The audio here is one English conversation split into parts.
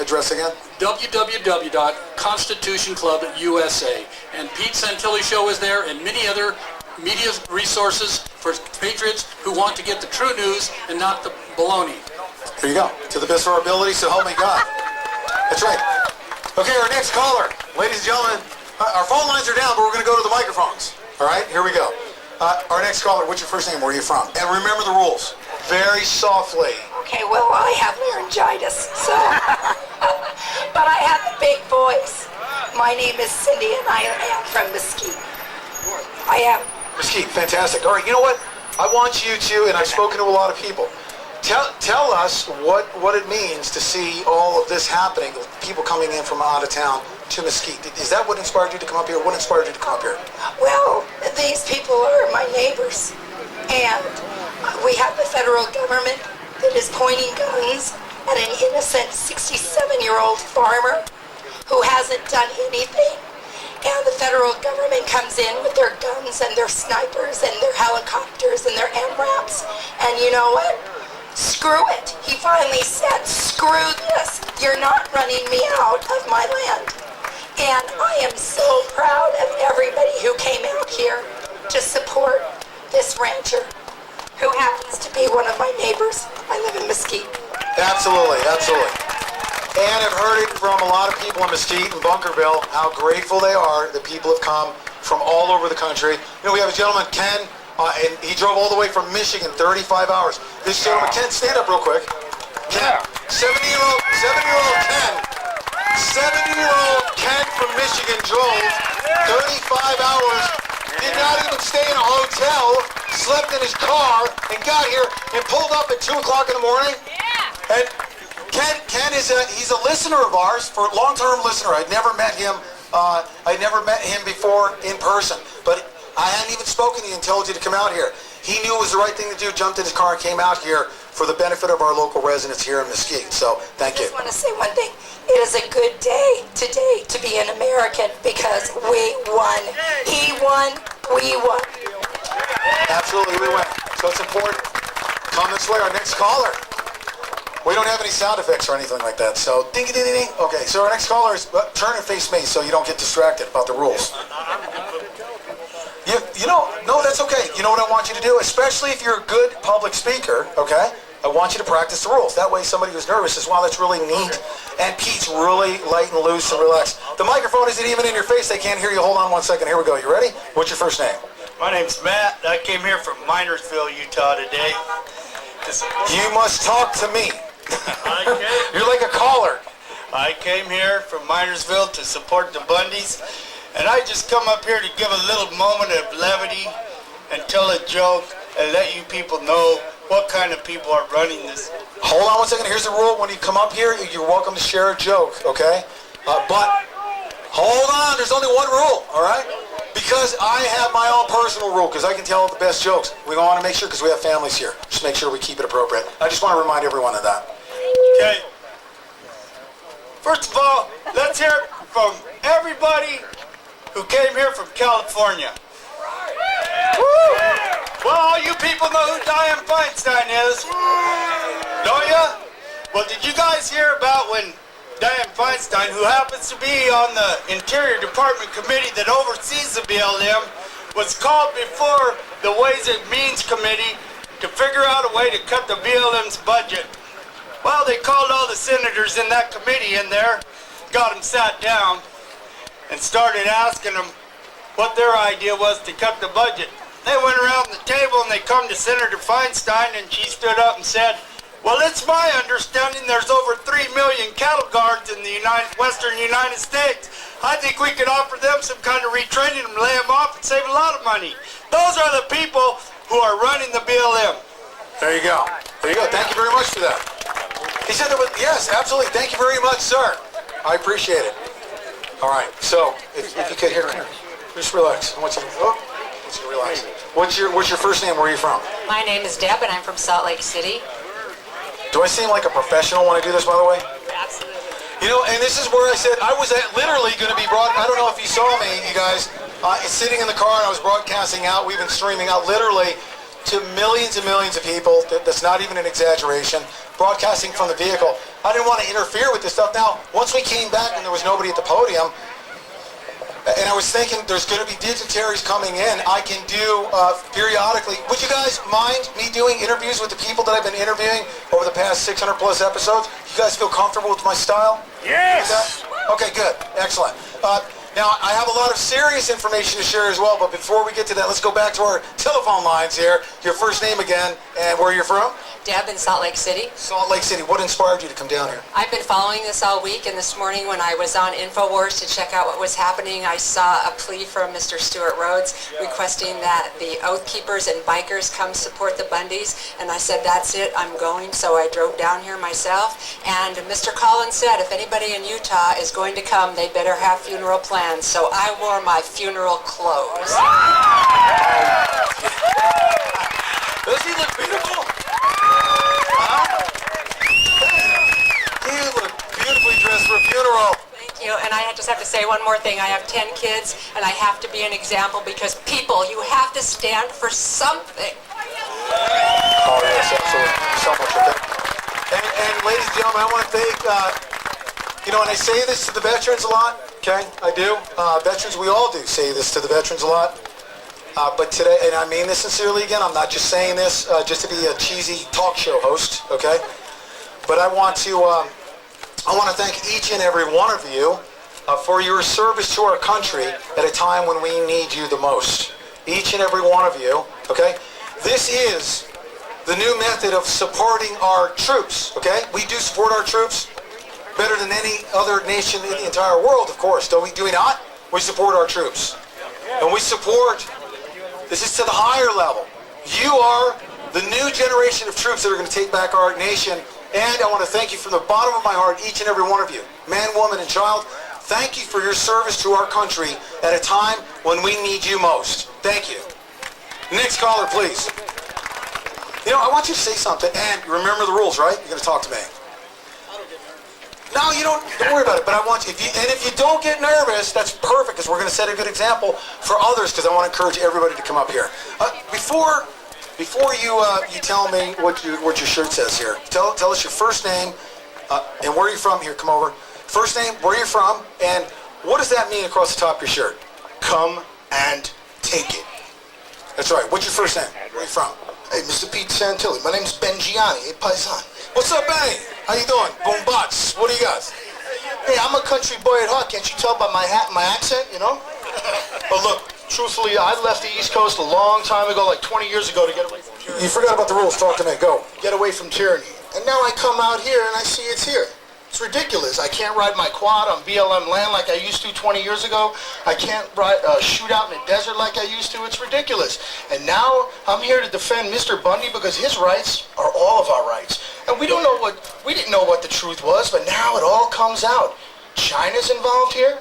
address again? www.constitutionclub.usa. And Pete Santilli show is there, and many other media resources for patriots who want to get the true news and not the baloney. There you go. To the best of our ability, so help me God. That's right. Okay, our next caller. Ladies and gentlemen, our phone lines are down, but we're going to go to the microphones. All right, here we go. Our next caller, what's your first name? Where are you from? And remember the rules. Very softly. Okay, well, I have laryngitis, so... but I have a big voice. My name is Cindy, and I am from Mesquite. I am. Mesquite, fantastic. All right, you know what? I want you to, and I've spoken to a lot of people, tell us what it means to see all of this happening, people coming in from out of town to Mesquite. Is that what inspired you to come up here? What inspired you to come up here? Well, these people are my neighbors, and we have the federal government that is pointing guns at an innocent 67-year-old farmer who hasn't done anything. And the federal government comes in with their guns and their snipers and their helicopters and their MRAPs. And you know what? Screw it. He finally said, screw this. You're not running me out of my land. And I am so proud of everybody who came out here to support this rancher, who happens to be one of my neighbors. I live in Mesquite. Absolutely, absolutely. And I've heard it from a lot of people in Mesquite and Bunkerville, how grateful they are that people have come from all over the country. You know, we have a gentleman, Ken, and he drove all the way from Michigan, 35 hours. This gentleman, Ken, stand up real quick. Ken, 70-year-old Ken, 70-year-old Ken from Michigan drove 35 hours, did not even stay in a hotel, slept in his car, and got here and pulled up at 2 o'clock in the morning. Yeah. And Ken is he's a listener of ours, for a long-term listener. I'd never met him before in person, but I hadn't even spoken to you and told you to come out here. He knew it was the right thing to do, jumped in his car and came out here for the benefit of our local residents here in Mesquite. So, thank you. I just want to say one thing. It is a good day today to be an American because we won. He won, we won. Absolutely, we win. So it's important. Come this way, our next caller. We don't have any sound effects or anything like that, so ding-a-ding-a-ding. Okay, so our next caller is, turn and face me so you don't get distracted about the rules. No, that's okay. You know what I want you to do? Especially if you're a good public speaker, okay? I want you to practice the rules. That way somebody who's nervous says, wow, that's really neat. And Pete's really light and loose and relaxed. The microphone isn't even in your face. They can't hear you. Hold on 1 second. Here we go. You ready? What's your first name? My name's Matt. I came here from Minersville, Utah today. You must talk to me. You're like a caller. I came here from Minersville to support the Bundys, and I just come up here to give a little moment of levity and tell a joke and let you people know what kind of people are running this. Hold on 1 second. Here's the rule. When you come up here, you're welcome to share a joke, okay? But hold on. There's only one rule, all right? Because I have my own personal rule, because I can tell the best jokes. We want to make sure, because we have families here, just make sure we keep it appropriate. I just want to remind everyone of that. Okay. First of all, let's hear it from everybody who came here from California. Woo! Well, all you people know who Dianne Feinstein is, don't you? Well, did you guys hear about when Dianne Feinstein, who happens to be on the Interior Department committee that oversees the BLM, was called before the Ways and Means Committee to figure out a way to cut the BLM's budget? Well, they called all the senators in that committee in there, got them sat down, and started asking them what their idea was to cut the budget. They went around the table and they come to Senator Feinstein, and she stood up and said, well, it's my understanding there's over 3 million cattle guards in the western United States. I think we could offer them some kind of retraining and lay them off and save a lot of money. Those are the people who are running the BLM. There you go. There you go. Thank you very much for that. He said there was, yes, absolutely. Thank you very much, sir. I appreciate it. All right. So, if you could hear me, just relax. I want you to relax. What's your first name? Where are you from? My name is Deb, and I'm from Salt Lake City. Do I seem like a professional when I do this, by the way? Absolutely. You know, and this is where I said I was literally going to be I don't know if you saw me, you guys, sitting in the car, and I was broadcasting out. We've been streaming out literally to millions and millions of people. That's not even an exaggeration. Broadcasting from the vehicle. I didn't want to interfere with this stuff. Now, once we came back and there was nobody at the podium, and I was thinking there's going to be dignitaries coming in, I can do periodically. Would you guys mind me doing interviews with the people that I've been interviewing over the past 600 plus episodes? You guys feel comfortable with my style? Yes! Okay, good. Excellent. Now, I have a lot of serious information to share as well, but before we get to that, let's go back to our telephone lines here. Your first name again, and where you're from? Deb in Salt Lake City. Salt Lake City. What inspired you to come down here? I've been following this all week, and this morning when I was on InfoWars to check out what was happening, I saw a plea from Mr. Stewart Rhodes requesting that the Oath Keepers and bikers come support the Bundys, and I said, that's it, I'm going, so I drove down here myself, and Mr. Collins said if anybody in Utah is going to come, they better have funeral plans, so I wore my funeral clothes. Does he look beautiful? You look beautifully dressed for a funeral. Thank you, and I just have to say one more thing. I have 10 kids, and I have to be an example because people, you have to stand for something. Oh, yes, absolutely. So much of it. And ladies and gentlemen, I want to thank, and I say this to the veterans a lot, okay? I do. Veterans, we all do say this to the veterans a lot. But today, and I mean this sincerely again, I'm not just saying this just to be a cheesy talk show host, okay? But I want to thank each and every one of you for your service to our country at a time when we need you the most. Each and every one of you, okay? This is the new method of supporting our troops, okay? We do support our troops better than any other nation in the entire world, of course. Do we not? We support our troops. And we support, this is to the higher level. You are the new generation of troops that are going to take back our nation. And I want to thank you from the bottom of my heart, each and every one of you, man, woman, and child. Thank you for your service to our country at a time when we need you most. Thank you. Next caller, please. I want you to say something, and remember the rules, right? You're going to talk to me. No, you don't worry about it, but I want you, if you don't get nervous, that's perfect, because we're going to set a good example for others, because I want to encourage everybody to come up here. Before you tell me what your shirt says here, tell us your first name and where you're from. Here, come over. First name, where you're from, and what does that mean across the top of your shirt? Come and take it. That's right. What's your first name? Where are you from? Hey, Mr. Pete Santilli. My name's Bengiani. Hey, Paisan. What's up, Benny? How you doing? Boom bots. What do you got? Hey, I'm a country boy at heart. Can't you tell by my hat and my accent, But look, truthfully, I left the East Coast a long time ago, like 20 years ago, to get away from tyranny. You forgot about the rules. Talk to me. Go. Get away from tyranny. And now I come out here and I see it's here. It's ridiculous. I can't ride my quad on BLM land like I used to 20 years ago. I can't shoot out in the desert like I used to. It's ridiculous. And now I'm here to defend Mr. Bundy because his rights are all of our rights. And we didn't know what the truth was, but now it all comes out. China's involved here.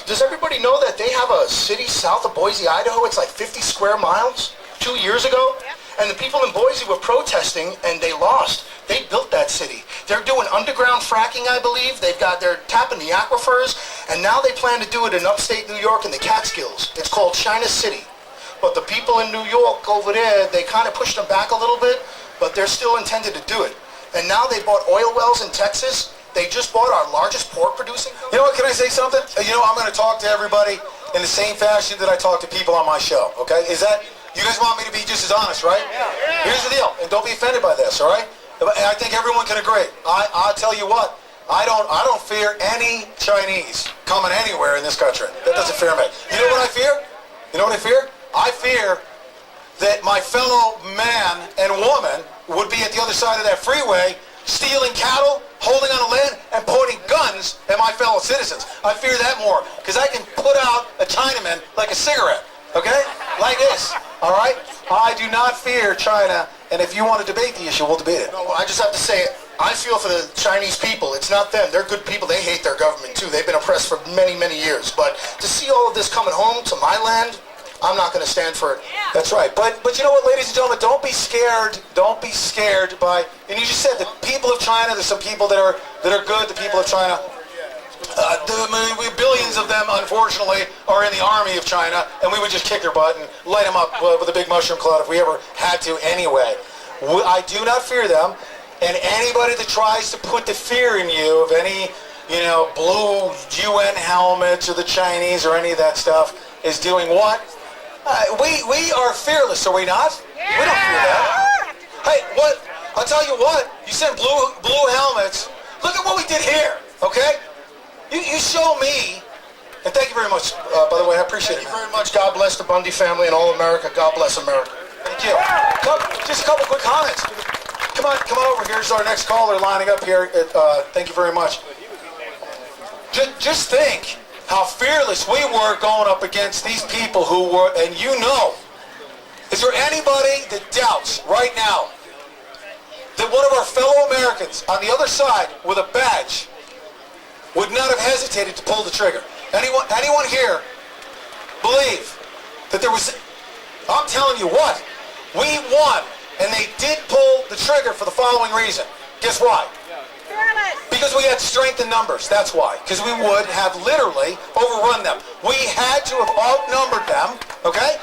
Does everybody know that they have a city south of Boise, Idaho? It's like 50 square miles 2 years ago. And the people in Boise were protesting, and they lost. They built that city. They're doing underground fracking, I believe. They're tapping the aquifers, and now they plan to do it in upstate New York in the Catskills. It's called China City. But the people in New York over there, they kind of pushed them back a little bit, but they're still intended to do it. And now they bought oil wells in Texas. They just bought our largest pork producing company. You know what, can I say something? I'm going to talk to everybody in the same fashion that I talk to people on my show, okay? You guys want me to be just as honest, right? Yeah. Here's the deal, and don't be offended by this, all right? And I think everyone can agree. I'll tell you what, I don't fear any Chinese coming anywhere in this country. That doesn't fear me. You know what I fear? I fear that my fellow man and woman would be at the other side of that freeway stealing cattle, holding on to land, and pointing guns at my fellow citizens. I fear that more, because I can put out a Chinaman like a cigarette, okay? Like this, all right? I do not fear China, and if you want to debate the issue, we'll debate it. No, I just have to say, I feel for the Chinese people. It's not them. They're good people. They hate their government, too. They've been oppressed for many, many years. But to see all of this coming home to my land, I'm not going to stand for it. That's right. But you know what, ladies and gentlemen, don't be scared. Don't be scared by, and you just said the people of China, there's some people that are good, the people of China. Billions of them, unfortunately, are in the army of China, and we would just kick their butt and light them up with a big mushroom cloud if we ever had to anyway. I do not fear them, and anybody that tries to put the fear in you of any, blue UN helmets or the Chinese or any of that stuff is doing what? We are fearless, are we not? We don't fear that. Hey, what? I'll tell you what. You send blue helmets. Look at what we did here, okay? You show me, and thank you very much, by the way, I appreciate it. Thank you very much. God bless the Bundy family and all America. God bless America. Thank you. Just a couple quick comments. Come on over. Here's our next caller lining up here. Thank you very much. Just think how fearless we were going up against these people who were, and is there anybody that doubts right now that one of our fellow Americans on the other side with a badge would not have hesitated to pull the trigger? Anyone here believe that there was... I'm telling you what, we won, and they did pull the trigger for the following reason. Guess why? Because we had strength in numbers, that's why. Because we would have literally overrun them. We had to have outnumbered them, okay?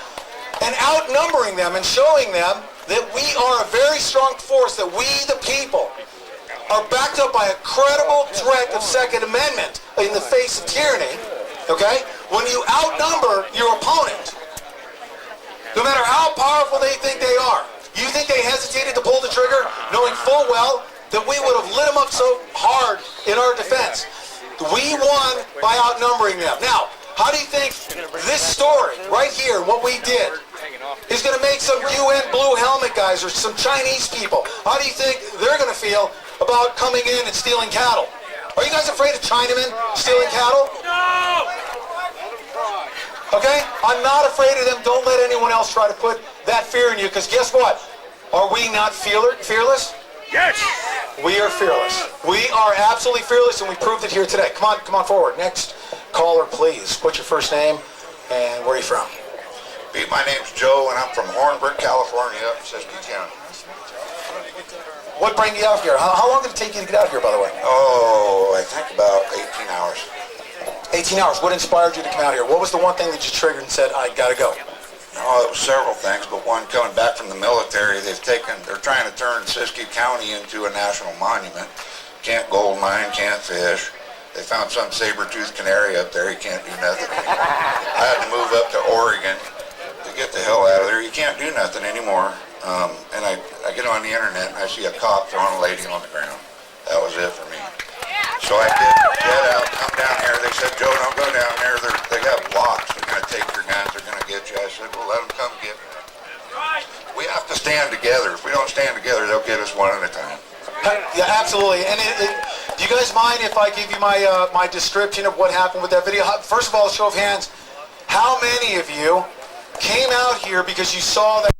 And outnumbering them and showing them that we are a very strong force, that we, the people, are backed up by a credible threat of Second Amendment in the face of tyranny, okay? When you outnumber your opponent, no matter how powerful they think they are, you think they hesitated to pull the trigger knowing full well that we would have lit them up so hard in our defense? We won by outnumbering them. Now, how do you think this story right here, what we did, is going to make some UN blue helmet guys or some Chinese people, how do you think they're going to feel about coming in and stealing cattle? Are you guys afraid of Chinamen stealing cattle? No! Okay? I'm not afraid of them. Don't let anyone else try to put that fear in you, because guess what? Are we not fearless? Yes! We are fearless. We are absolutely fearless, and we proved it here today. Come on forward. Next caller, please. What's your first name, and where are you from? My name's Joe, and I'm from Hornburg, California, up in Siskiyou County. What brought you out here? How long did it take you to get out here, by the way? Oh, I think about 18 hours. 18 hours. What inspired you to come out here? What was the one thing that you triggered and said, I gotta go? Oh, it was several things, but one, coming back from the military, they're trying to turn Siskiyou County into a national monument. Can't gold mine, can't fish. They found some saber-toothed canary up there, you can't do nothing. I had to move up to Oregon to get the hell out of there. You can't do nothing anymore. And I get on the internet and I see a cop throwing a lady on the ground. That was it for me. So I did get out, come down here. They said, Joe, don't go down there. They got blocks. They're going to take your guns. They're going to get you. I said, well, let them come get me. We have to stand together. If we don't stand together, they'll get us one at a time. Yeah, absolutely. And do you guys mind if I give you my description of what happened with that video? First of all, show of hands, how many of you came out here because you saw that